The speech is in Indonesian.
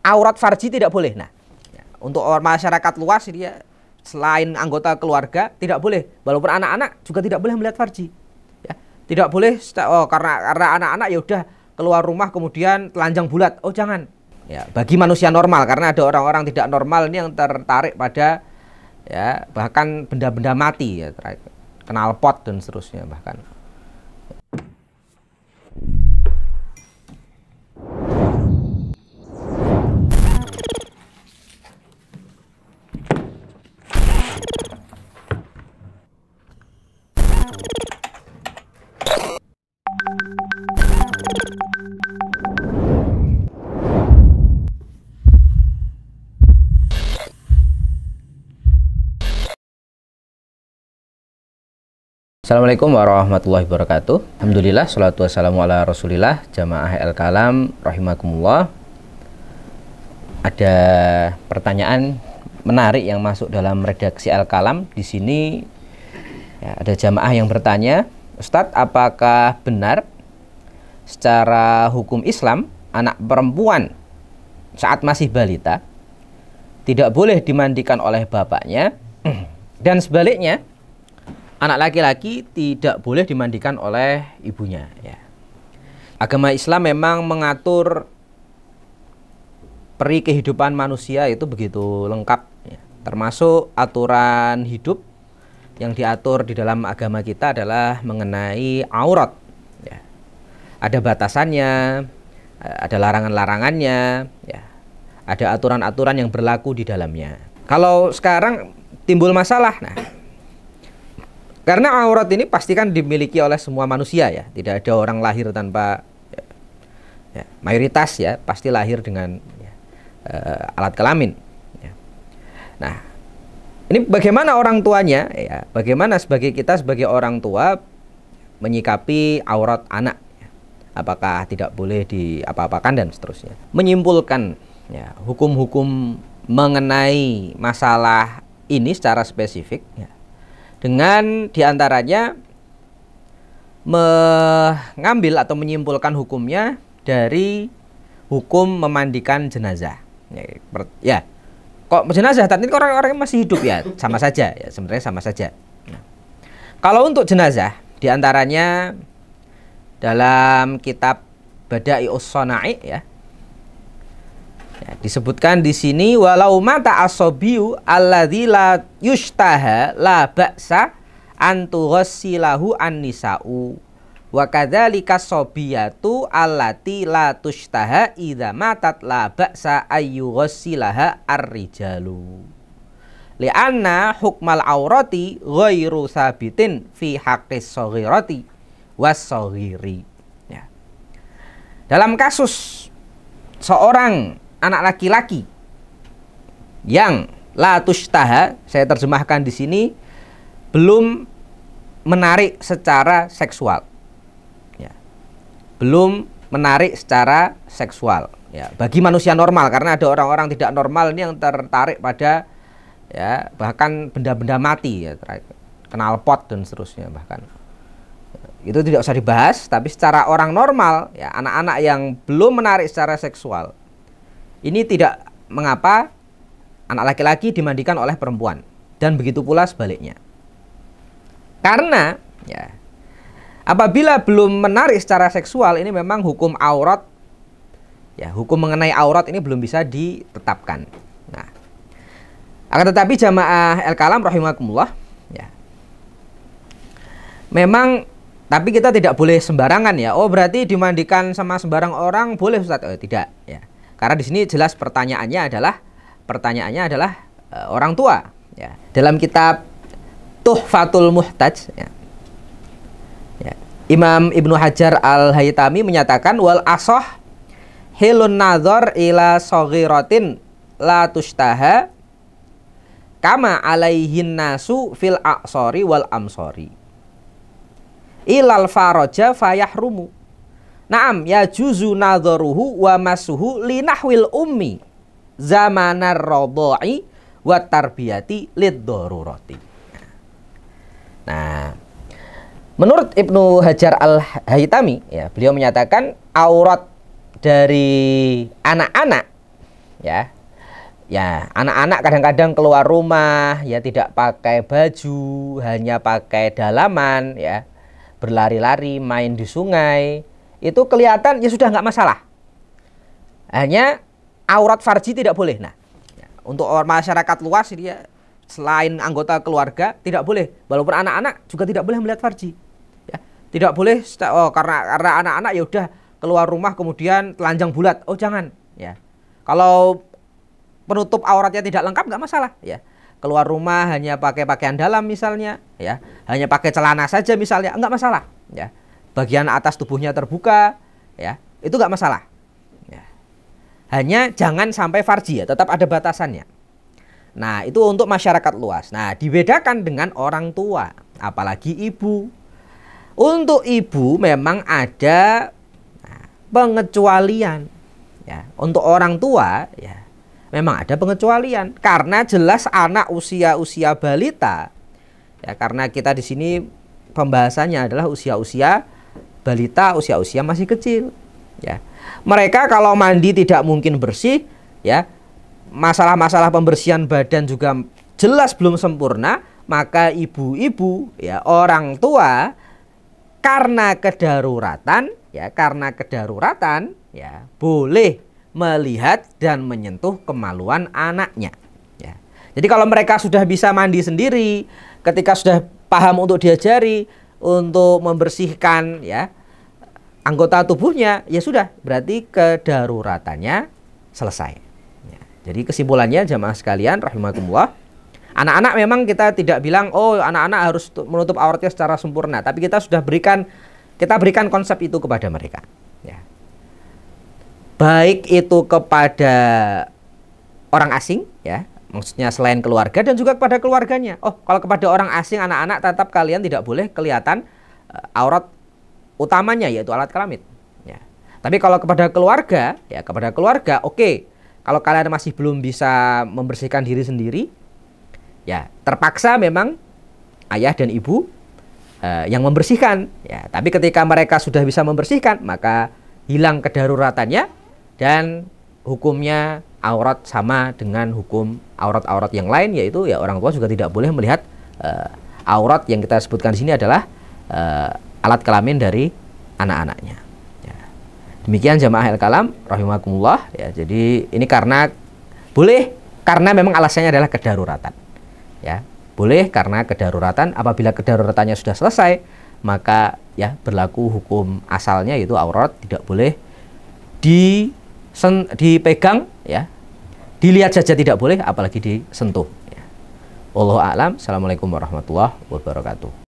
aurat farji tidak boleh. Nah, untuk masyarakat luas dia selain anggota keluarga tidak boleh, walaupun anak-anak juga tidak boleh melihat farji. Ya, tidak boleh karena anak-anak ya udah keluar rumah kemudian telanjang bulat. Oh jangan. Ya, bagi manusia normal, karena ada orang-orang tidak normal ini yang tertarik pada ya bahkan benda-benda mati ya, knalpot dan seterusnya bahkan. Assalamualaikum warahmatullahi wabarakatuh. Alhamdulillah, salatu wassalamu ala rasulillah. Jamaah Al-Kalam rahimakumullah. Ada pertanyaan menarik yang masuk dalam redaksi Al-Kalam. Di sini ya, ada jamaah yang bertanya, Ustadz, apakah benar secara hukum Islam anak perempuan saat masih balita tidak boleh dimandikan oleh bapaknya, dan sebaliknya anak laki-laki tidak boleh dimandikan oleh ibunya ya. Agama Islam memang mengatur peri kehidupan manusia itu begitu lengkap ya. Termasuk aturan hidup yang diatur di dalam agama kita adalah mengenai aurat ya. Ada batasannya, ada larangan-larangannya ya. Ada aturan-aturan yang berlaku di dalamnya. Kalau sekarang timbul masalah, nah, karena aurat ini pasti kan dimiliki oleh semua manusia ya. Tidak ada orang lahir tanpa ya, mayoritas ya pasti lahir dengan ya, alat kelamin ya. Nah, ini bagaimana orang tuanya ya, bagaimana kita sebagai orang tua menyikapi aurat anak ya. Apakah tidak boleh diapa-apakan dan seterusnya. Menyimpulkan ya, hukum-hukum mengenai masalah ini secara spesifik ya, dengan diantaranya mengambil atau menyimpulkan hukumnya dari hukum memandikan jenazah. Ya, kok jenazah? Tadi orang-orang masih hidup ya, sama saja ya, sebenarnya sama saja. Nah, kalau untuk jenazah, diantaranya dalam kitab Bada'i'us Shana'i ya, disebutkan di sini, walau mata asobiyu alladzi la yushtaha la ba'sa an tughassilahu an-nisa'u wa kadzalika sobiyatu allati la tushtaha idza matat la ba'sa ayyughassilaha ar-rijalu li'anna hukmal aurati ghairu sabitin fi haqqis shaghirati was-shaghiri ya. Dalam kasus seorang anak laki-laki yang la tushtaha, saya terjemahkan di sini, belum menarik secara seksual ya. Belum menarik secara seksual ya, bagi manusia normal, karena ada orang-orang tidak normal ini yang tertarik pada ya bahkan benda-benda mati ya, knalpot dan seterusnya bahkan. Itu tidak usah dibahas, tapi secara orang normal ya, anak-anak yang belum menarik secara seksual ini tidak mengapa anak laki-laki dimandikan oleh perempuan, dan begitu pula sebaliknya. Karena ya, apabila belum menarik secara seksual, ini memang hukum aurat ya, hukum mengenai aurat ini belum bisa ditetapkan. Nah, akan tetapi jamaah Al-Kalam rahimakumullah ya, memang tapi kita tidak boleh sembarangan ya. Oh, berarti dimandikan sama sembarang orang boleh, Ustaz? Oh, tidak ya. Karena di sini jelas pertanyaannya adalah orang tua ya. Dalam kitab Tuhfatul Muhtaj ya, ya, Imam Ibnu Hajar Al-Haytami menyatakan wal asah hilun nazar ila shaghiratin la tushtaha kama alaihin nasu fil aqsari wal amsari ilal faraja fayahrumu. Naam ya juzu nadharuhu wa masuhu linahwil ummi zamanar radha'i wa tarbiyati lid-darurati. Nah, menurut Ibnu Hajar Al-Haytami ya, beliau menyatakan aurat dari anak-anak ya. Ya, anak-anak kadang-kadang keluar rumah ya tidak pakai baju, hanya pakai dalaman ya, berlari-lari, main di sungai, itu kelihatan ya sudah nggak masalah. Hanya aurat farji tidak boleh. Nah, ya, untuk masyarakat luas dia selain anggota keluarga tidak boleh, walaupun anak-anak juga tidak boleh melihat farji. Ya, tidak boleh karena anak-anak ya udah keluar rumah kemudian telanjang bulat. Oh jangan ya. Kalau penutup auratnya tidak lengkap nggak masalah ya. Keluar rumah hanya pakai pakaian dalam misalnya ya, hanya pakai celana saja misalnya, nggak masalah ya. Bagian atas tubuhnya terbuka ya, itu nggak masalah ya. Hanya jangan sampai farji ya, tetap ada batasannya. Nah itu untuk masyarakat luas. Nah dibedakan dengan orang tua, apalagi ibu. Untuk ibu memang ada pengecualian ya. Untuk orang tua ya memang ada pengecualian karena jelas anak usia balita ya, karena kita di sini pembahasannya adalah usia balita, usia masih kecil ya. Mereka kalau mandi tidak mungkin bersih ya, masalah-masalah pembersihan badan juga jelas belum sempurna, maka ibu-ibu ya, orang tua karena kedaruratan ya boleh melihat dan menyentuh kemaluan anaknya ya. Jadi kalau mereka sudah bisa mandi sendiri, ketika sudah paham untuk diajari untuk membersihkan ya anggota tubuhnya, ya sudah, berarti kedaruratannya selesai ya. Jadi kesimpulannya jamaah sekalian rahimakumullah, anak-anak memang kita tidak bilang oh anak-anak harus menutup auratnya secara sempurna, tapi kita berikan konsep itu kepada mereka ya. Baik itu kepada orang asing ya, maksudnya selain keluarga, dan juga kepada keluarganya. Oh, kalau kepada orang asing, anak-anak tetap kalian tidak boleh kelihatan aurat utamanya yaitu alat kelamin ya. Tapi kalau kepada keluarga ya, oke. Kalau kalian masih belum bisa membersihkan diri sendiri ya, terpaksa memang ayah dan ibu yang membersihkan ya. Tapi ketika mereka sudah bisa membersihkan, maka hilang kedaruratannya dan hukumnya aurat sama dengan hukum aurat-aurat yang lain, yaitu ya orang tua juga tidak boleh melihat aurat yang kita sebutkan di sini adalah alat kelamin dari anak-anaknya ya. Demikian jamaah al-kalam rahimakumullah ya. Jadi ini karena memang alasannya adalah kedaruratan ya. Boleh karena kedaruratan. Apabila kedaruratannya sudah selesai, maka ya berlaku hukum asalnya, yaitu aurat tidak boleh dipegang ya, dilihat saja tidak boleh, apalagi disentuh ya. Wallahu a'lam. Assalamualaikum warahmatullahi wabarakatuh.